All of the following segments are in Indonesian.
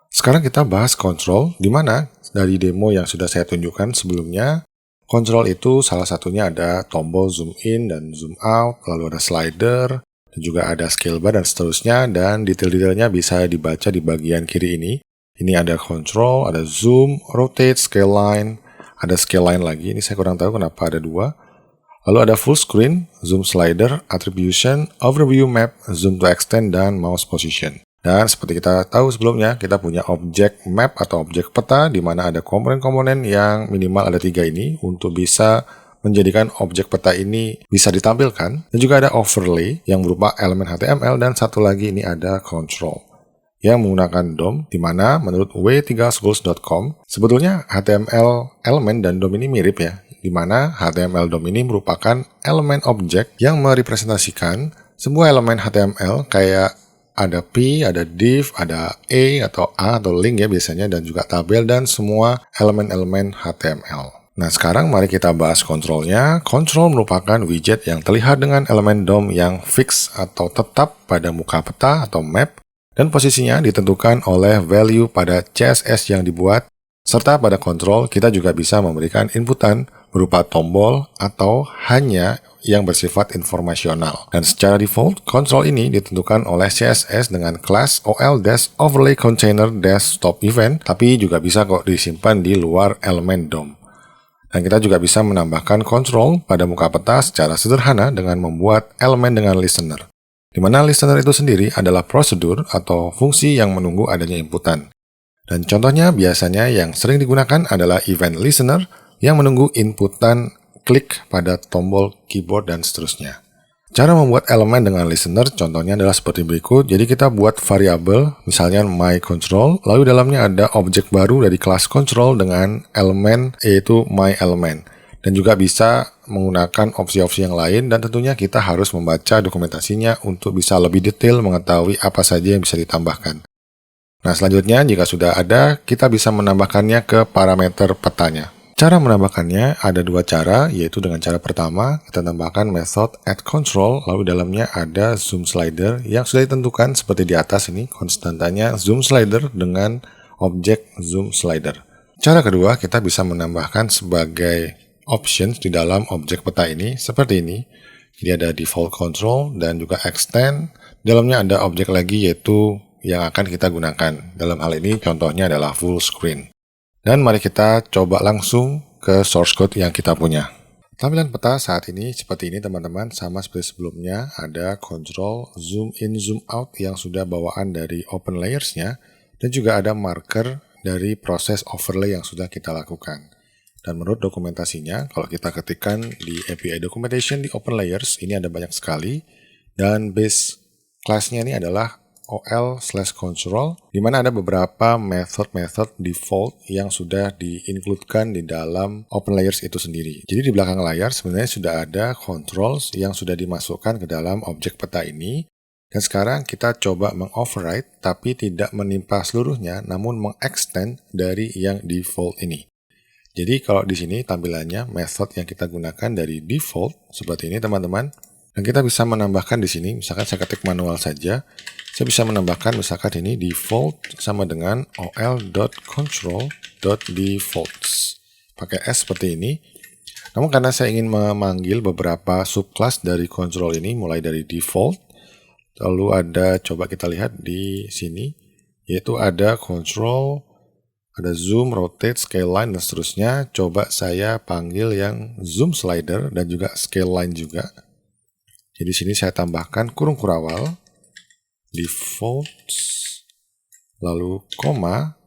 Sekarang kita bahas control, di mana dari demo yang sudah saya tunjukkan sebelumnya, control itu salah satunya ada tombol zoom in dan zoom out, lalu ada slider, dan juga ada scale bar dan seterusnya, dan detail-detailnya bisa dibaca di bagian kiri ini. Ini ada control, ada zoom, rotate, scale line, ada scale line lagi, ini saya kurang tahu kenapa ada dua. Lalu ada full screen, zoom slider, attribution, overview map, zoom to extend, dan mouse position. Dan seperti kita tahu sebelumnya, kita punya objek map atau objek peta di mana ada komponen-komponen yang minimal ada 3 ini untuk bisa menjadikan objek peta ini bisa ditampilkan. Dan juga ada overlay yang berupa elemen HTML dan satu lagi ini ada control yang menggunakan DOM, di mana menurut w3schools.com sebetulnya HTML elemen dan DOM ini mirip ya, di mana HTML DOM ini merupakan elemen objek yang merepresentasikan sebuah elemen HTML kayak ada P, ada div, ada atau A atau link ya biasanya, dan juga tabel dan semua elemen-elemen HTML. Nah sekarang mari kita bahas kontrolnya. Control merupakan widget yang terlihat dengan elemen DOM yang fix atau tetap pada muka peta atau map, dan posisinya ditentukan oleh value pada CSS yang dibuat, serta pada control kita juga bisa memberikan inputan berupa tombol atau hanya yang bersifat informasional. Dan secara default, control ini ditentukan oleh CSS dengan class OL-overlay container-stop event, tapi juga bisa kok disimpan di luar elemen DOM. Dan kita juga bisa menambahkan control pada muka peta secara sederhana dengan membuat elemen dengan listener, di mana listener itu sendiri adalah prosedur atau fungsi yang menunggu adanya inputan. Dan contohnya biasanya yang sering digunakan adalah event listener yang menunggu inputan klik pada tombol keyboard dan seterusnya. Cara membuat elemen dengan listener contohnya adalah seperti berikut. Jadi kita buat variabel, misalnya myControl, lalu dalamnya ada objek baru dari kelas control dengan elemen yaitu myElement. Dan juga bisa menggunakan opsi-opsi yang lain, dan tentunya kita harus membaca dokumentasinya untuk bisa lebih detail mengetahui apa saja yang bisa ditambahkan. Nah selanjutnya jika sudah ada, kita bisa menambahkannya ke parameter petanya. Cara menambahkannya ada dua cara, yaitu dengan cara pertama, kita tambahkan method addControl, lalu dalamnya ada zoom slider yang sudah ditentukan seperti di atas ini, konstantanya zoom slider dengan objek zoom slider. Cara kedua, kita bisa menambahkan sebagai options di dalam objek peta ini, seperti ini. Jadi ada default control dan juga extend, dalamnya ada objek lagi yaitu yang akan kita gunakan. Dalam hal ini contohnya adalah full screen. Dan mari kita coba langsung ke source code yang kita punya. Tampilan peta saat ini seperti ini teman-teman, sama seperti sebelumnya. Ada control, zoom in, zoom out yang sudah bawaan dari open layers-nya, dan juga ada marker dari proses overlay yang sudah kita lakukan. Dan menurut dokumentasinya, kalau kita ketikkan di API documentation di open layers, ini ada banyak sekali. Dan base class-nya ini adalah OL/control, di mana ada beberapa method default yang sudah di-includekan di dalam open layers itu sendiri. Jadi di belakang layar sebenarnya sudah ada controls yang sudah dimasukkan ke dalam objek peta ini. Dan sekarang kita coba mengoverride, tapi tidak menimpa seluruhnya, namun mengextend dari yang default ini. Jadi kalau di sini tampilannya method yang kita gunakan dari default seperti ini teman-teman. Dan kita bisa menambahkan di sini, misalkan saya ketik manual saja, saya bisa menambahkan misalkan ini default sama dengan ol.control.defaults. Pakai S seperti ini. Namun karena saya ingin memanggil beberapa subclass dari control ini, mulai dari default, lalu ada, coba kita lihat di sini, yaitu ada control, ada zoom, rotate, scale line, dan seterusnya. Coba saya panggil yang zoom slider dan juga scale line juga. Jadi di sini saya tambahkan kurung kurawal, defaults, lalu koma,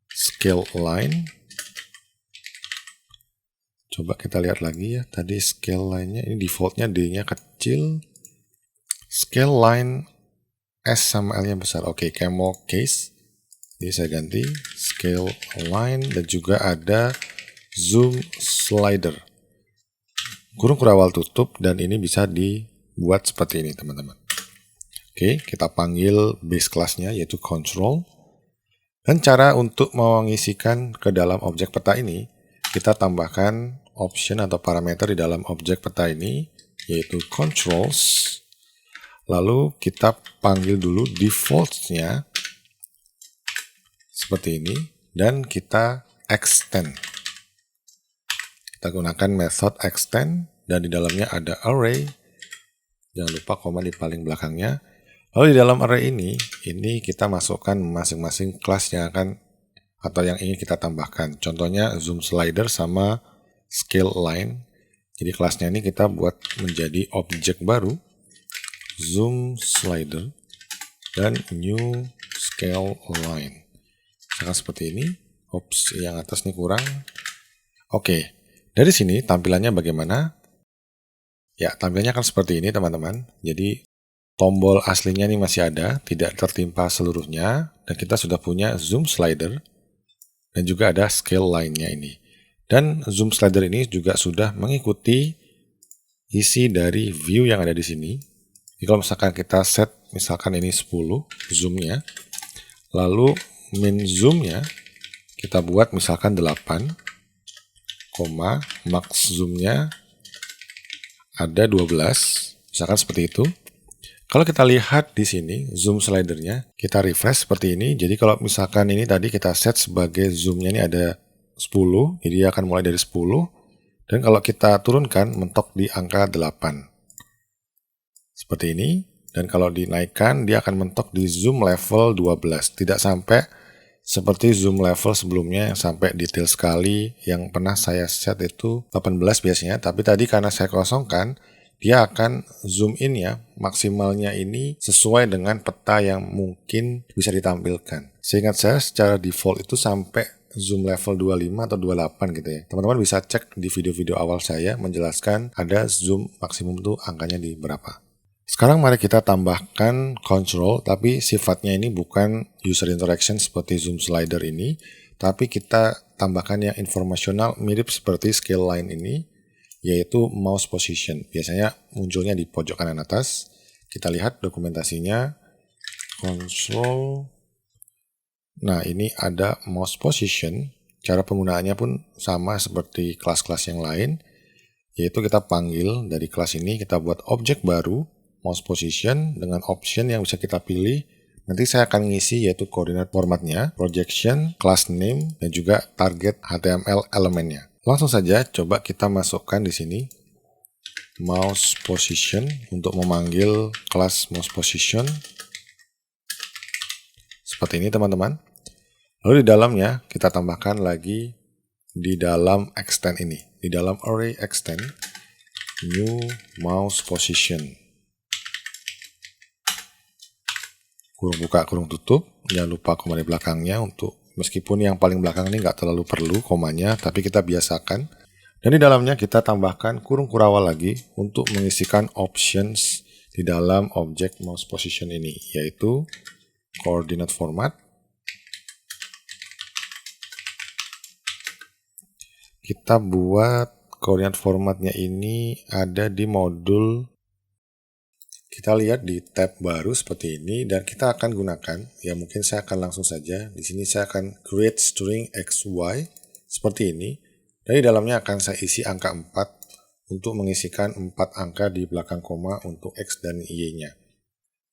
scale line. Coba kita lihat lagi ya, tadi scale line-nya, ini defaultnya D-nya kecil, scale line S sama L-nya besar. Oke, camel case. Jadi saya ganti scale line, dan juga ada zoom slider. Kurung kurawal tutup, dan ini bisa dibuat seperti ini teman-teman. Oke, kita panggil base class-nya yaitu control. Dan cara untuk mengisikan ke dalam objek peta ini, kita tambahkan option atau parameter di dalam objek peta ini yaitu controls. Lalu kita panggil dulu defaults-nya seperti ini dan kita extend. Kita gunakan method extend dan di dalamnya ada array. Jangan lupa koma di paling belakangnya. Lalu di dalam array ini kita masukkan masing-masing kelas yang akan atau yang ingin kita tambahkan. Contohnya zoom slider sama scale line. Jadi kelasnya ini kita buat menjadi objek baru, zoom slider dan new scale line. Misalkan seperti ini. Ops, yang atas ini kurang. Oke, dari sini tampilannya bagaimana? Ya, tampilannya akan seperti ini teman-teman. Jadi tombol aslinya ini masih ada, tidak tertimpa seluruhnya, dan kita sudah punya zoom slider dan juga ada scale line-nya ini. Dan zoom slider ini juga sudah mengikuti isi dari view yang ada di sini. Jadi kalau misalkan kita set, misalkan ini 10 zoom-nya, lalu min zoom-nya kita buat misalkan 8, max zoom-nya ada 12, misalkan seperti itu. Kalau kita lihat di sini, zoom slidernya, kita refresh seperti ini. Jadi kalau misalkan ini tadi kita set sebagai zoomnya ini ada 10, jadi dia akan mulai dari 10. Dan kalau kita turunkan, mentok di angka 8. Seperti ini. Dan kalau dinaikkan, dia akan mentok di zoom level 12. Tidak sampai seperti zoom level sebelumnya yang sampai detail sekali. Yang pernah saya set itu 18 biasanya. Tapi tadi karena saya kosongkan, dia akan zoom in ya, maksimalnya ini sesuai dengan peta yang mungkin bisa ditampilkan. Seingat saya secara default itu sampai zoom level 25 atau 28 gitu ya. Teman-teman bisa cek di video-video awal saya menjelaskan ada zoom maksimum tuh angkanya di berapa. Sekarang mari kita tambahkan control, tapi sifatnya ini bukan user interaction seperti zoom slider ini, tapi kita tambahkan yang informasional mirip seperti scale line ini, yaitu mouse position. Biasanya munculnya di pojok kanan atas. Kita lihat dokumentasinya, control. Nah, ini ada mouse position. Cara penggunaannya pun sama seperti kelas-kelas yang lain, yaitu kita panggil dari kelas ini, kita buat objek baru, mouse position, dengan option yang bisa kita pilih. Nanti saya akan ngisi yaitu koordinat formatnya, projection, class name, dan juga target HTML elemennya. Langsung saja coba kita masukkan di sini mouse position untuk memanggil kelas mouse position. Seperti ini teman-teman. Lalu di dalamnya kita tambahkan lagi di dalam extend ini. Di dalam array extend, new mouse position. Kurung buka, kurung tutup. Jangan lupa koma di belakangnya untuk meskipun yang paling belakang ini nggak terlalu perlu komanya, tapi kita biasakan. Dan di dalamnya kita tambahkan kurung kurawal lagi untuk mengisikan options di dalam objek mouse position ini, yaitu coordinate format. Kita buat koordinat formatnya ini ada di modul. Kita lihat di tab baru seperti ini dan kita akan gunakan, ya mungkin saya akan langsung saja. Di sini saya akan create string XY seperti ini. Dan di dalamnya akan saya isi angka 4 untuk mengisikan 4 angka di belakang koma untuk X dan Y-nya.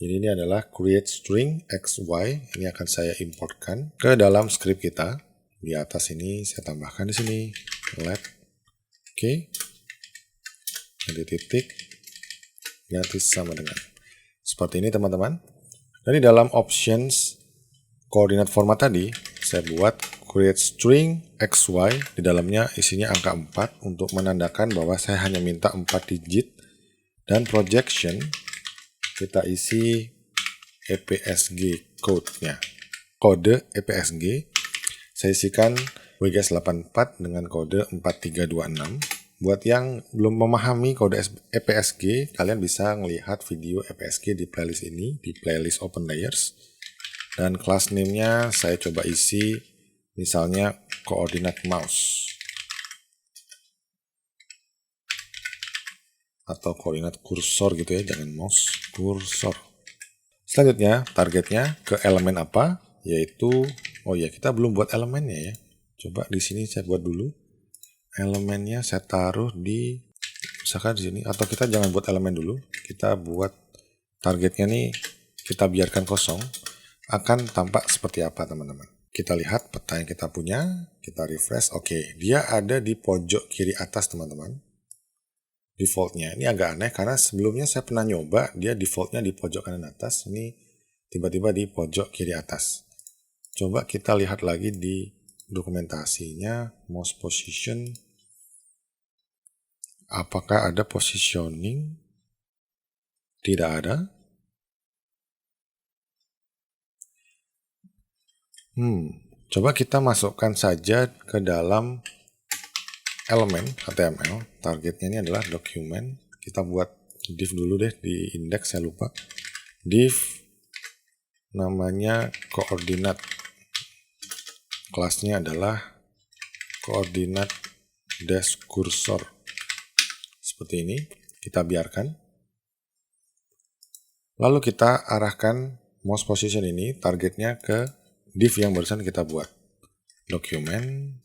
Jadi ini adalah create string XY. Ini akan saya importkan ke dalam script kita. Di atas ini saya tambahkan di sini let. Oke. Nanti titik. Ganti sama dengan seperti ini teman-teman. Dan di dalam options koordinat format tadi saya buat create string XY, di dalamnya isinya angka 4 untuk menandakan bahwa saya hanya minta 4 digit. Dan projection kita isi EPSG code-nya, kode EPSG saya isikan WGS84 dengan kode 4326. Buat yang belum memahami kode EPSG, kalian bisa melihat video EPSG di playlist ini, di playlist Open Layers. Dan class name-nya saya coba isi misalnya koordinat mouse. Atau koordinat kursor gitu ya, jangan mouse, kursor. Selanjutnya, targetnya ke elemen apa? Yaitu, oh ya kita belum buat elemennya ya. Coba di sini saya buat dulu. Elemennya saya taruh di misalkan di sini, atau kita jangan buat elemen dulu, kita buat targetnya nih, kita biarkan kosong, akan tampak seperti apa teman-teman. Kita lihat peta yang kita punya, kita refresh. Oke, dia ada di pojok kiri atas teman-teman. Defaultnya, ini agak aneh karena sebelumnya saya pernah nyoba, dia defaultnya di pojok kanan atas, ini tiba-tiba di pojok kiri atas. Coba kita lihat lagi di dokumentasinya, mouse position. Apakah ada positioning? Tidak ada. Coba kita masukkan saja ke dalam elemen HTML. Targetnya ini adalah dokumen. Kita buat div dulu deh di index, saya lupa. Div namanya koordinat. Kelasnya adalah koordinat dash kursor. Seperti ini. Kita biarkan. Lalu kita arahkan mouse position ini, targetnya ke div yang barusan kita buat. Dokumen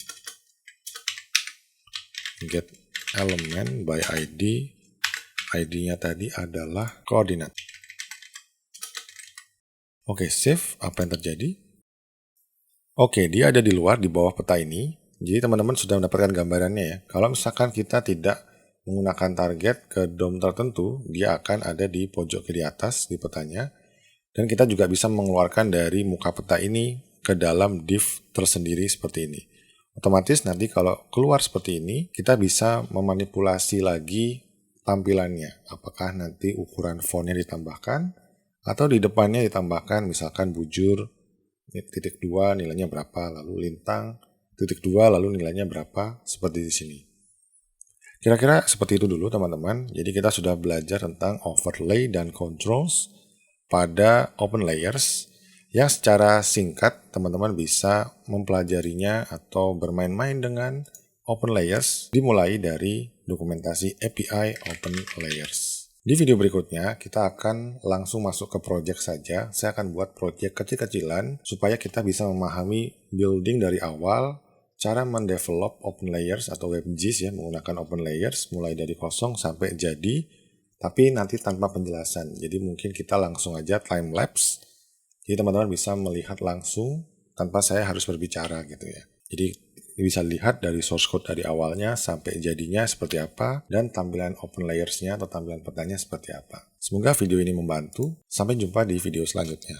get element by ID. ID-nya tadi adalah koordinat. Oke, save. Apa yang terjadi? Oke, dia ada di luar, di bawah peta ini. Jadi teman-teman sudah mendapatkan gambarannya ya. Kalau misalkan kita tidak menggunakan target ke DOM tertentu, dia akan ada di pojok kiri atas di petanya. Dan kita juga bisa mengeluarkan dari muka peta ini ke dalam div tersendiri seperti ini. Otomatis nanti kalau keluar seperti ini, kita bisa memanipulasi lagi tampilannya. Apakah nanti ukuran fontnya ditambahkan, atau di depannya ditambahkan misalkan bujur, titik 2 nilainya berapa, lalu lintang, titik 2 lalu nilainya berapa, seperti di sini. Kira-kira seperti itu dulu teman-teman. Jadi kita sudah belajar tentang overlay dan controls pada Open Layers, yang secara singkat teman-teman bisa mempelajarinya atau bermain-main dengan Open Layers dimulai dari dokumentasi API Open Layers. Di video berikutnya kita akan langsung masuk ke project saja. Saya akan buat project kecil-kecilan supaya kita bisa memahami building dari awal, cara mendevelop Open Layers atau WebGIS ya menggunakan Open Layers mulai dari kosong sampai jadi, tapi nanti tanpa penjelasan. Jadi mungkin kita langsung aja time lapse. Jadi teman-teman bisa melihat langsung tanpa saya harus berbicara gitu ya. Jadi bisa lihat dari source code dari awalnya sampai jadinya seperti apa, dan tampilan Open Layers-nya atau tampilan petanya seperti apa. Semoga video ini membantu. Sampai jumpa di video selanjutnya.